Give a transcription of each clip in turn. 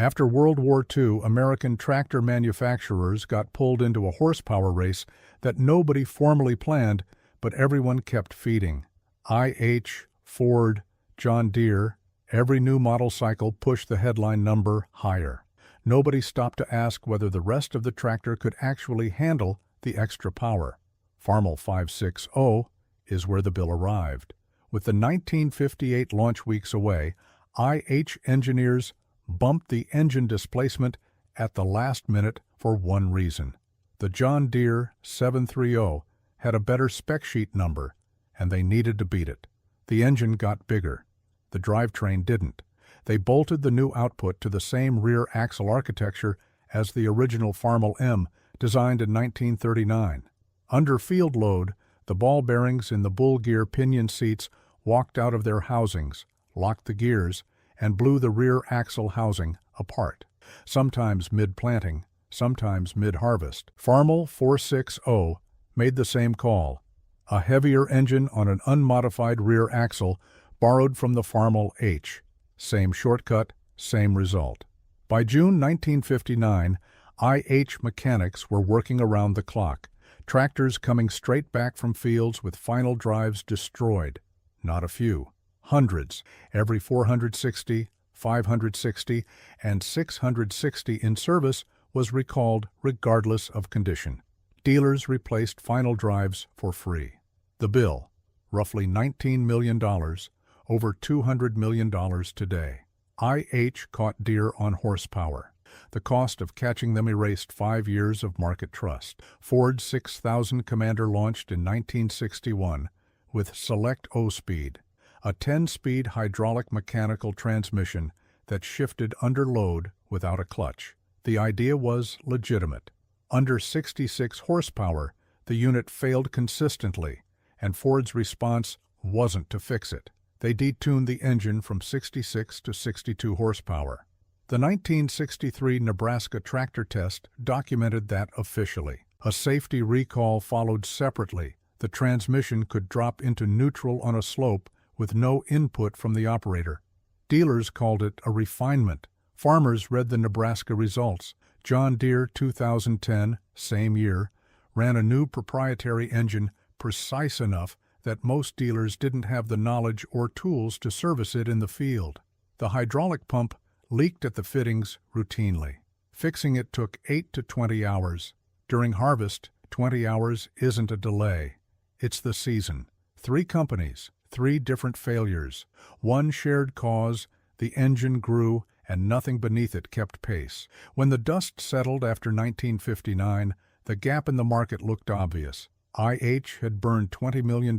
After World War II, American tractor manufacturers got pulled into a horsepower race that nobody formally planned, but everyone kept feeding. IH, Ford, John Deere, every new model cycle pushed the headline number higher. Nobody stopped to ask whether the rest of the tractor could actually handle the extra power. Farmel 560 is where the bill arrived. With the 1958 launch weeks away, IH engineers bumped the engine displacement at the last minute for one reason. The John Deere 730 had a better spec sheet number, and they needed to beat it. The engine got bigger. The drivetrain didn't. They bolted the new output to the same rear axle architecture as the original Farmel M, designed in 1939. Under field load, the ball bearings in the bull gear pinion seats walked out of their housings, locked the gears, and blew the rear axle housing apart, sometimes mid-planting, sometimes mid-harvest. Farmel 460 made the same call, a heavier engine on an unmodified rear axle borrowed from the Farmel H. Same shortcut, same result. By June 1959, IH mechanics were working around the clock, tractors coming straight back from fields with final drives destroyed. Not a few. Hundreds, every 460, 560, and 660 in service was recalled regardless of condition. Dealers replaced final drives for free. The bill, roughly $19 million, over $200 million today. IH caught Deere on horsepower. The cost of catching them erased 5 years of market trust. Ford's 6000 Commander launched in 1961 with Select O-Speed, a 10-speed hydraulic mechanical transmission that shifted under load without a clutch. The idea was legitimate. Under 66 horsepower, the unit failed consistently, and Ford's response wasn't to fix it. They detuned the engine from 66 to 62 horsepower. The 1963 Nebraska tractor test documented that officially. A safety recall followed separately. The transmission could drop into neutral on a slope with no input from the operator. Dealers called it a refinement. Farmers read the Nebraska results. John Deere 2010, same year, ran a new proprietary engine precise enough that most dealers didn't have the knowledge or tools to service it in the field. The hydraulic pump leaked at the fittings routinely. Fixing it took 8 to 20 hours. During harvest, 20 hours isn't a delay. It's the season. 3 companies, 3 different failures. One shared cause, the engine grew, and nothing beneath it kept pace. When the dust settled after 1959, the gap in the market looked obvious. IH had burned $20 million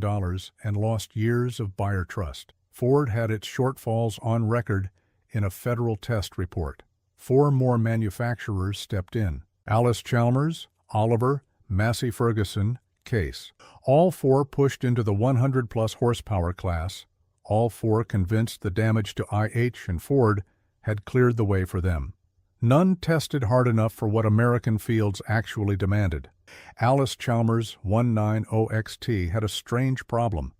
and lost years of buyer trust. Ford had its shortfalls on record in a federal test report. 4 more manufacturers stepped in: Allis-Chalmers, Oliver, Massey Ferguson, Case. All 4 pushed into the 100-plus horsepower class. All 4 convinced the damage to IH and Ford had cleared the way for them. None tested hard enough for what American fields actually demanded. Allis-Chalmers 190XT had a strange problem.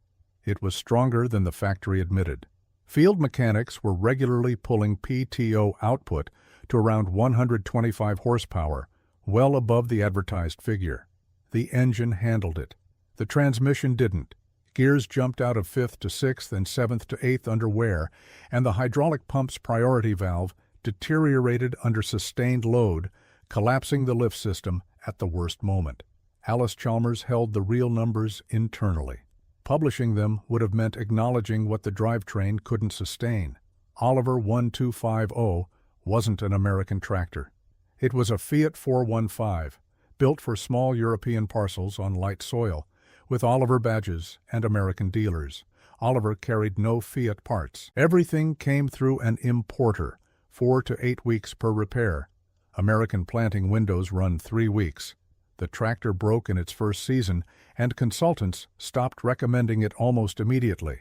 It was stronger than the factory admitted. Field mechanics were regularly pulling PTO output to around 125 horsepower, well above the advertised figure. The engine handled it. The transmission didn't. Gears jumped out of 5th to 6th and 7th to 8th under wear, and the hydraulic pump's priority valve deteriorated under sustained load, collapsing the lift system at the worst moment. Allis-Chalmers held the real numbers internally. Publishing them would have meant acknowledging what the drivetrain couldn't sustain. Oliver 1250 wasn't an American tractor. It was a Fiat 415, built for small European parcels on light soil, with Oliver badges and American dealers. Oliver carried no Fiat parts. Everything came through an importer, 4 to 8 weeks per repair. American planting windows run 3 weeks. The tractor broke in its first season, and consultants stopped recommending it almost immediately.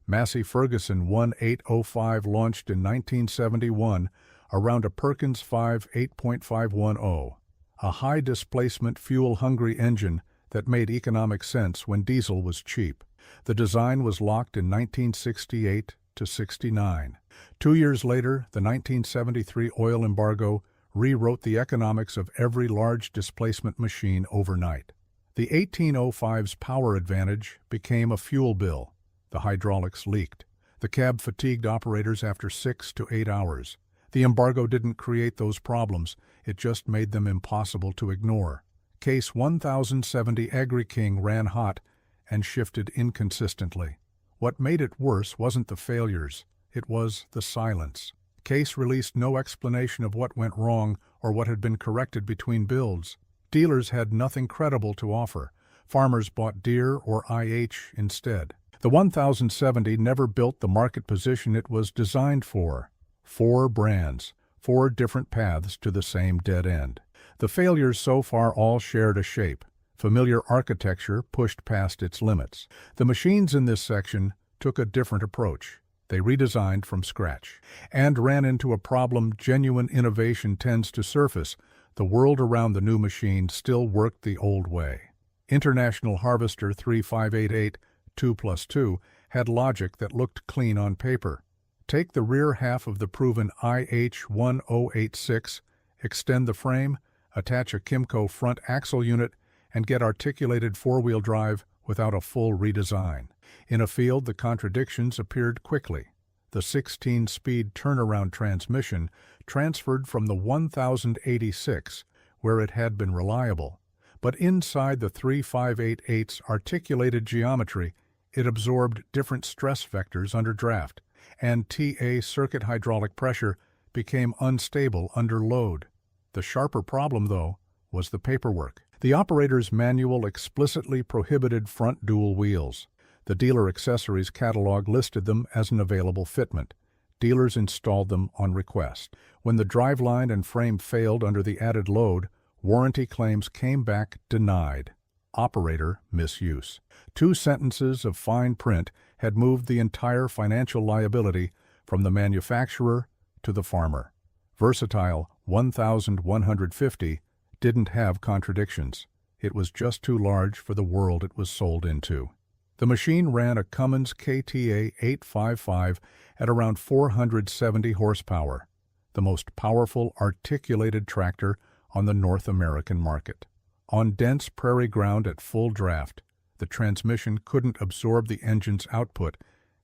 Massey Ferguson 1805 launched in 1971 around a Perkins 5 8.510, a high-displacement, fuel-hungry engine that made economic sense when diesel was cheap. The design was locked in 1968 to 69. 2 years later, the 1973 oil embargo rewrote the economics of every large displacement machine overnight. The 1805's power advantage became a fuel bill. The hydraulics leaked. The cab fatigued operators after 6 to 8 hours. The embargo didn't create those problems, it just made them impossible to ignore. Case 1070 Agri-King ran hot and shifted inconsistently. What made it worse wasn't the failures, it was the silence. Case released no explanation of what went wrong or what had been corrected between builds. Dealers had nothing credible to offer. Farmers bought Deere or IH instead. The 1070 never built the market position it was designed for. 4 brands, 4 different paths to the same dead end. The failures so far all shared a shape. Familiar architecture pushed past its limits. The machines in this section took a different approach. They redesigned from scratch and ran into a problem genuine innovation tends to surface. The world around the new machine still worked the old way. International Harvester 3588 2+2 had logic that looked clean on paper. Take the rear half of the proven IH1086, extend the frame, attach a Kimco front axle unit, and get articulated four-wheel drive without a full redesign. In a field, the contradictions appeared quickly. The 16-speed turnaround transmission transferred from the 1086, where it had been reliable. But inside the 3588's articulated geometry, it absorbed different stress vectors under draft, and TA circuit hydraulic pressure became unstable under load. The sharper problem, though, was the paperwork. The operator's manual explicitly prohibited front dual wheels. The dealer accessories catalog listed them as an available fitment. Dealers installed them on request. When the driveline and frame failed under the added load, warranty claims came back denied. Operator misuse. 2 sentences of fine print had moved the entire financial liability from the manufacturer to the farmer. Versatile 1150 didn't have contradictions. It was just too large for the world it was sold into. The machine ran a Cummins KTA 855 at around 470 horsepower, the most powerful articulated tractor on the North American market. On dense prairie ground at full draft, the transmission couldn't absorb the engine's output,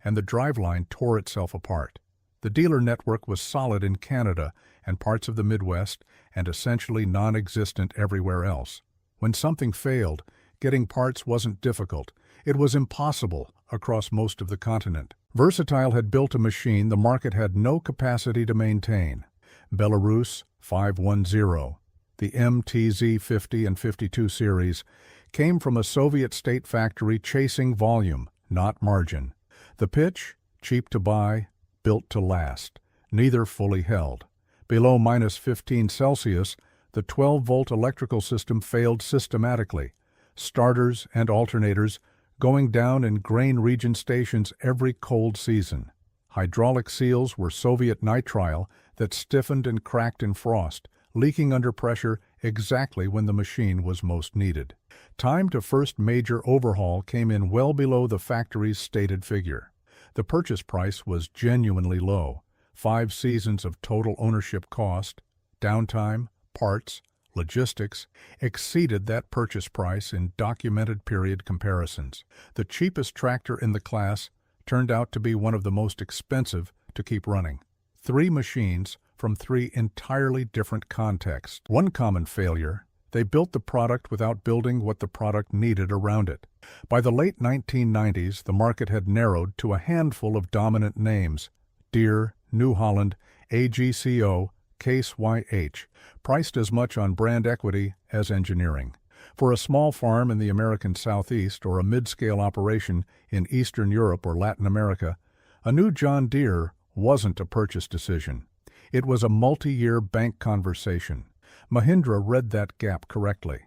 and the driveline tore itself apart. The dealer network was solid in Canada and parts of the Midwest and essentially non-existent everywhere else. When something failed, getting parts wasn't difficult. It was impossible across most of the continent. Versatile had built a machine the market had no capacity to maintain. Belarus 510, the MTZ 50 and 52 series, came from a Soviet state factory chasing volume, not margin. The pitch, cheap to buy, built to last, neither fully held. Below -15 Celsius, the 12-volt electrical system failed systematically. Starters and alternators going down in grain region stations every cold season. Hydraulic seals were Soviet nitrile that stiffened and cracked in frost, leaking under pressure exactly when the machine was most needed. Time to first major overhaul came in well below the factory's stated figure. The purchase price was genuinely low. 5 seasons of total ownership cost, downtime, parts, logistics exceeded that purchase price in documented period comparisons. The cheapest tractor in the class turned out to be one of the most expensive to keep running. 3 machines from 3 entirely different contexts. One common failure: they built the product without building what the product needed around it. By the late 1990s, the market had narrowed to a handful of dominant names: Deere, New Holland, AGCO, Case YH, priced as much on brand equity as engineering. For a small farm in the American Southeast or a mid-scale operation in Eastern Europe or Latin America, a new John Deere wasn't a purchase decision. It was a multi-year bank conversation. Mahindra read that gap correctly.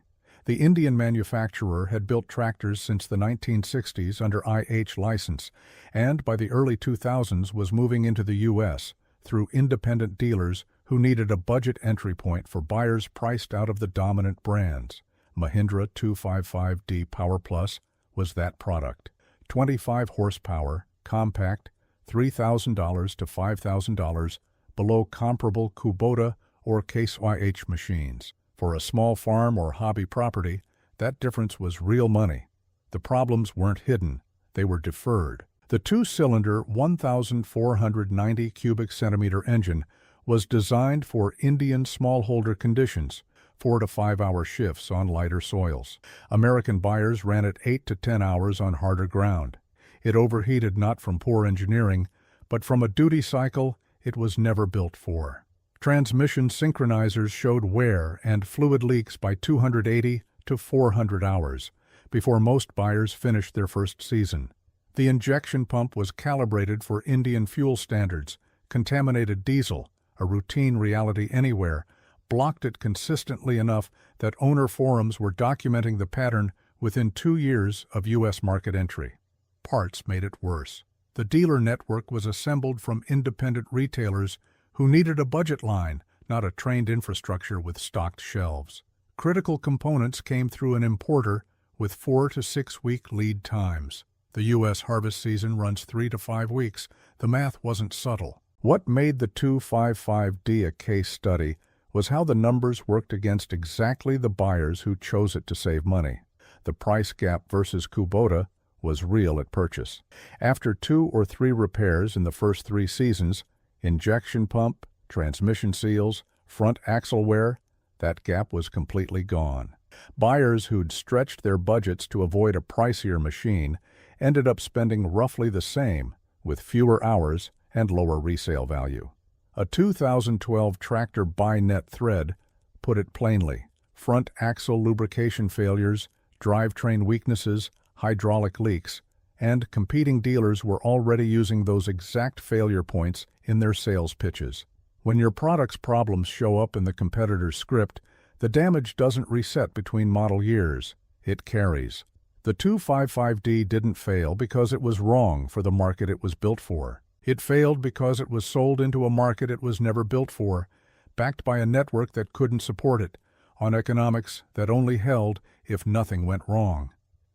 The Indian manufacturer had built tractors since the 1960s under IH license, and by the early 2000s was moving into the U.S. through independent dealers who needed a budget entry point for buyers priced out of the dominant brands. Mahindra 255D Power Plus was that product. 25 horsepower, compact, $3,000 to $5,000 below comparable Kubota or Case IH machines. For a small farm or hobby property, that difference was real money. The problems weren't hidden, they were deferred. The two-cylinder 1,490 cubic centimeter engine was designed for Indian smallholder conditions, 4 to 5 hour shifts on lighter soils. American buyers ran it 8 to 10 hours on harder ground. It overheated not from poor engineering, but from a duty cycle it was never built for. Transmission synchronizers showed wear and fluid leaks by 280 to 400 hours before most buyers finished their first season. The injection pump was calibrated for Indian fuel standards. Contaminated diesel, a routine reality anywhere, blocked it consistently enough that owner forums were documenting the pattern within 2 years of U.S. market entry. Parts made it worse. The dealer network was assembled from independent retailers who needed a budget line, not a trained infrastructure with stocked shelves. Critical components came through an importer with 4 to 6 week lead times. The U.S. harvest season runs 3 to 5 weeks. The math wasn't subtle. What made the 255D a case study was how the numbers worked against exactly the buyers who chose it to save money. The price gap versus Kubota was real at purchase. After 2 or 3 repairs in the first 3 seasons, injection pump, transmission seals, front axle wear, that gap was completely gone. Buyers who'd stretched their budgets to avoid a pricier machine ended up spending roughly the same, with fewer hours and lower resale value. A 2012 tractor buy net thread put it plainly: front axle lubrication failures, drivetrain weaknesses, hydraulic leaks, and competing dealers were already using those exact failure points in their sales pitches. When your product's problems show up in the competitor's script, the damage doesn't reset between model years, it carries. The 255D didn't fail because it was wrong for the market it was built for. It failed because it was sold into a market it was never built for, backed by a network that couldn't support it, on economics that only held if nothing went wrong.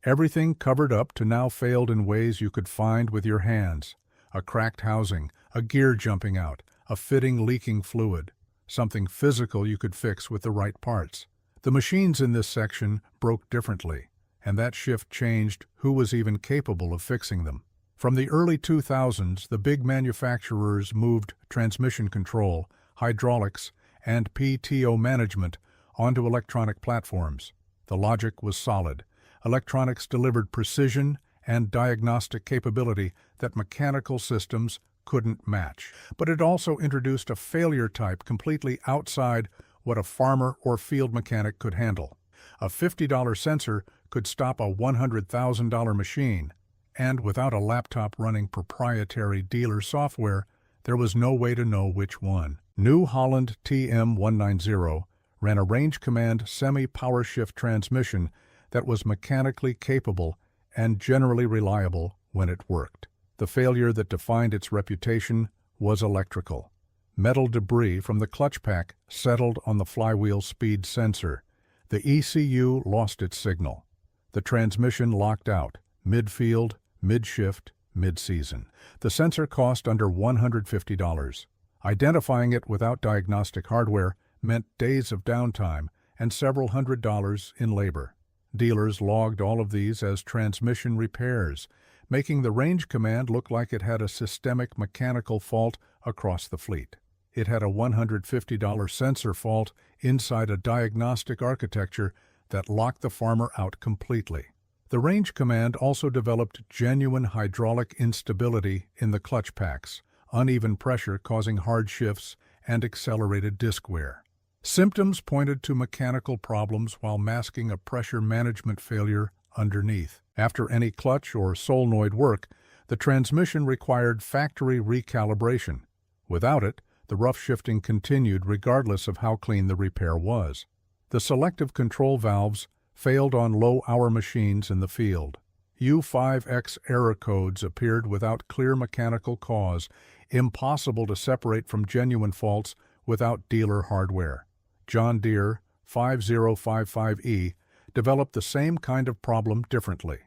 Everything covered up to now failed in ways you could find with your hands: a cracked housing, a gear jumping out, a fitting leaking fluid, something physical you could fix with the right parts. The machines in this section broke differently, and that shift changed who was even capable of fixing them. From the early 2000s, the big manufacturers moved transmission control, hydraulics, and PTO management onto electronic platforms. The logic was solid. Electronics delivered precision and diagnostic capability that mechanical systems couldn't match. But it also introduced a failure type completely outside what a farmer or field mechanic could handle. A $50 sensor could stop a $100,000 machine, and without a laptop running proprietary dealer software, there was no way to know which one. New Holland TM190 ran a range command semi-power shift transmission that was mechanically capable and generally reliable when it worked. The failure that defined its reputation was electrical. Metal debris from the clutch pack settled on the flywheel speed sensor. The ECU lost its signal. The transmission locked out, mid-field, mid-shift, mid-season. The sensor cost under $150. Identifying it without diagnostic hardware meant days of downtime and several $100s in labor. Dealers logged all of these as transmission repairs, making the range command look like it had a systemic mechanical fault across the fleet. It had a $150 sensor fault inside a diagnostic architecture that locked the farmer out completely. The range command also developed genuine hydraulic instability in the clutch packs, uneven pressure causing hard shifts and accelerated disc wear. Symptoms pointed to mechanical problems while masking a pressure management failure underneath. After any clutch or solenoid work, the transmission required factory recalibration. Without it, the rough shifting continued regardless of how clean the repair was. The selective control valves failed on low-hour machines in the field. U5X error codes appeared without clear mechanical cause, impossible to separate from genuine faults without dealer hardware. John Deere 5055E developed the same kind of problem differently.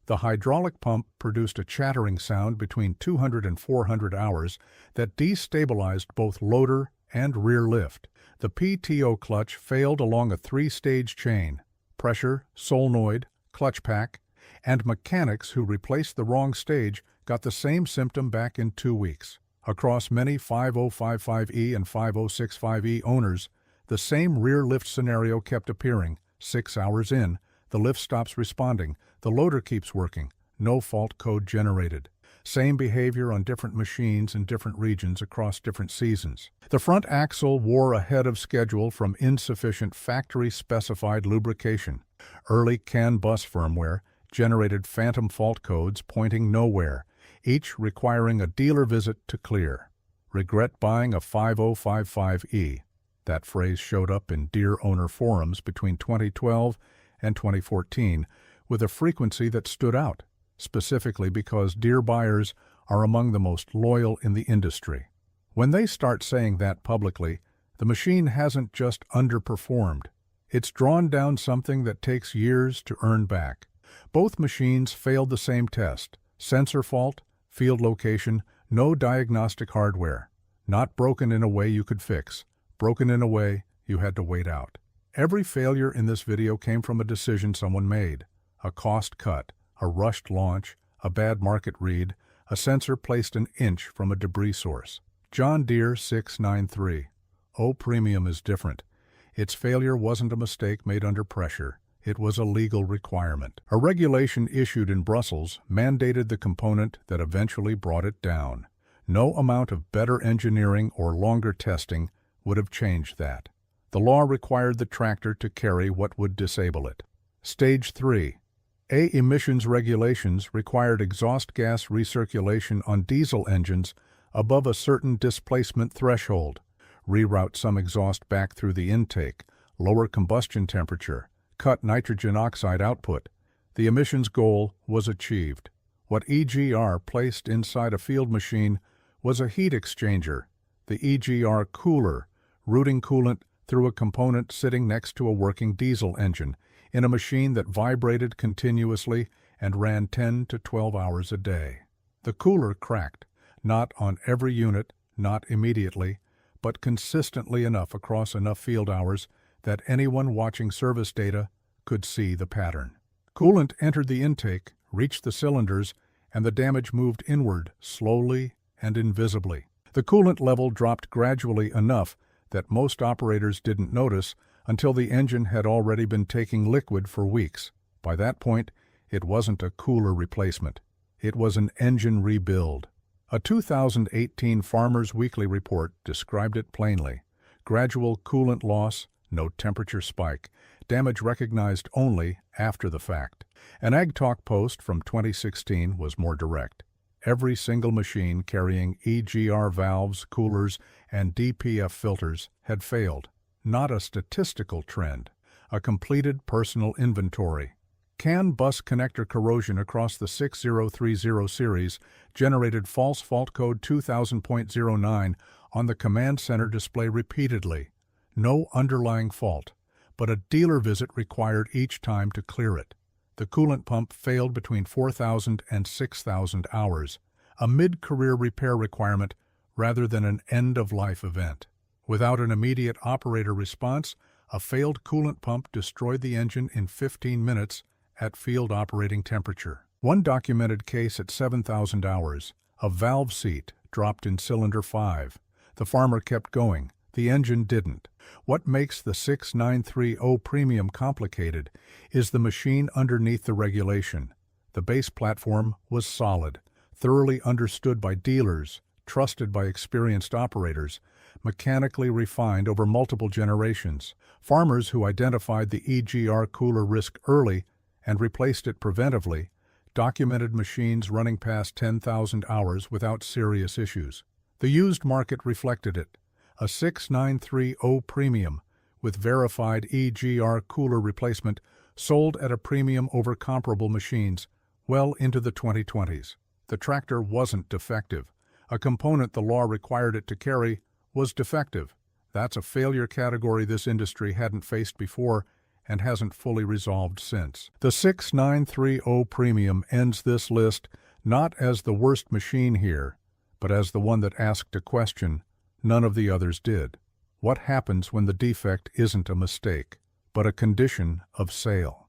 The hydraulic pump produced a chattering sound between 200 and 400 hours that destabilized both loader and rear lift. The PTO clutch failed along a three-stage chain: pressure, solenoid, clutch pack, and mechanics who replaced the wrong stage got the same symptom back in 2 weeks. Across many 5055E and 5065E owners, the same rear lift scenario kept appearing. 6 hours in, the lift stops responding, the loader keeps working, no fault code generated. Same behavior on different machines in different regions across different seasons. The front axle wore ahead of schedule from insufficient factory-specified lubrication. Early CAN bus firmware generated phantom fault codes pointing nowhere, each requiring a dealer visit to clear. Regret buying a 5055E. That phrase showed up in Deere owner forums between 2012 and 2014 with a frequency that stood out, specifically because Deere buyers are among the most loyal in the industry. When they start saying that publicly, the machine hasn't just underperformed. It's drawn down something that takes years to earn back. Both machines failed the same test: sensor fault, field location, no diagnostic hardware. Not broken in a way you could fix, broken in a way you had to wait out. Every failure in this video came from a decision someone made: a cost cut, a rushed launch, a bad market read, a sensor placed an inch from a debris source. John Deere 693. O Premium is different. Its failure wasn't a mistake made under pressure. It was a legal requirement. A regulation issued in Brussels mandated the component that eventually brought it down. No amount of better engineering or longer testing would have changed that. The law required the tractor to carry what would disable it. Stage 3. Emissions regulations required exhaust gas recirculation on diesel engines above a certain displacement threshold, reroute some exhaust back through the intake, lower combustion temperature, cut nitrogen oxide output. The emissions goal was achieved. What EGR placed inside a field machine was a heat exchanger, the EGR cooler, routing coolant through a component sitting next to a working diesel engine in a machine that vibrated continuously and ran 10 to 12 hours a day. The cooler cracked, not on every unit, not immediately, but consistently enough across enough field hours that anyone watching service data could see the pattern. Coolant entered the intake, reached the cylinders, and the damage moved inward, slowly and invisibly. The coolant level dropped gradually enough that most operators didn't notice until the engine had already been taking liquid for weeks. By that point, it wasn't a cooler replacement. It was an engine rebuild. A 2018 Farmers Weekly report described it plainly: gradual coolant loss, no temperature spike, damage recognized only after the fact. An Ag Talk post from 2016 was more direct. Every single machine carrying EGR valves, coolers, and DPF filters had failed. Not a statistical trend, a completed personal inventory. CAN bus connector corrosion across the 6030 series generated false fault code 2000.09 on the command center display repeatedly. No underlying fault, but a dealer visit required each time to clear it. The coolant pump failed between 4,000 and 6,000 hours, a mid-career repair requirement rather than an end-of-life event. Without an immediate operator response, a failed coolant pump destroyed the engine in 15 minutes at field operating temperature. One documented case at 7,000 hours, a valve seat dropped in cylinder 5. The farmer kept going. The engine didn't. What makes the 693O Premium complicated is the machine underneath the regulation. The base platform was solid, thoroughly understood by dealers, trusted by experienced operators, mechanically refined over multiple generations. Farmers who identified the EGR cooler risk early and replaced it preventively documented machines running past 10,000 hours without serious issues. The used market reflected it. A 693O Premium with verified EGR cooler replacement sold at a premium over comparable machines well into the 2020s. The tractor wasn't defective. A component the law required it to carry was defective. That's a failure category this industry hadn't faced before, and hasn't fully resolved since. The 6930 Premium ends this list not as the worst machine here, but as the one that asked a question none of the others did. What happens when the defect isn't a mistake, but a condition of sale?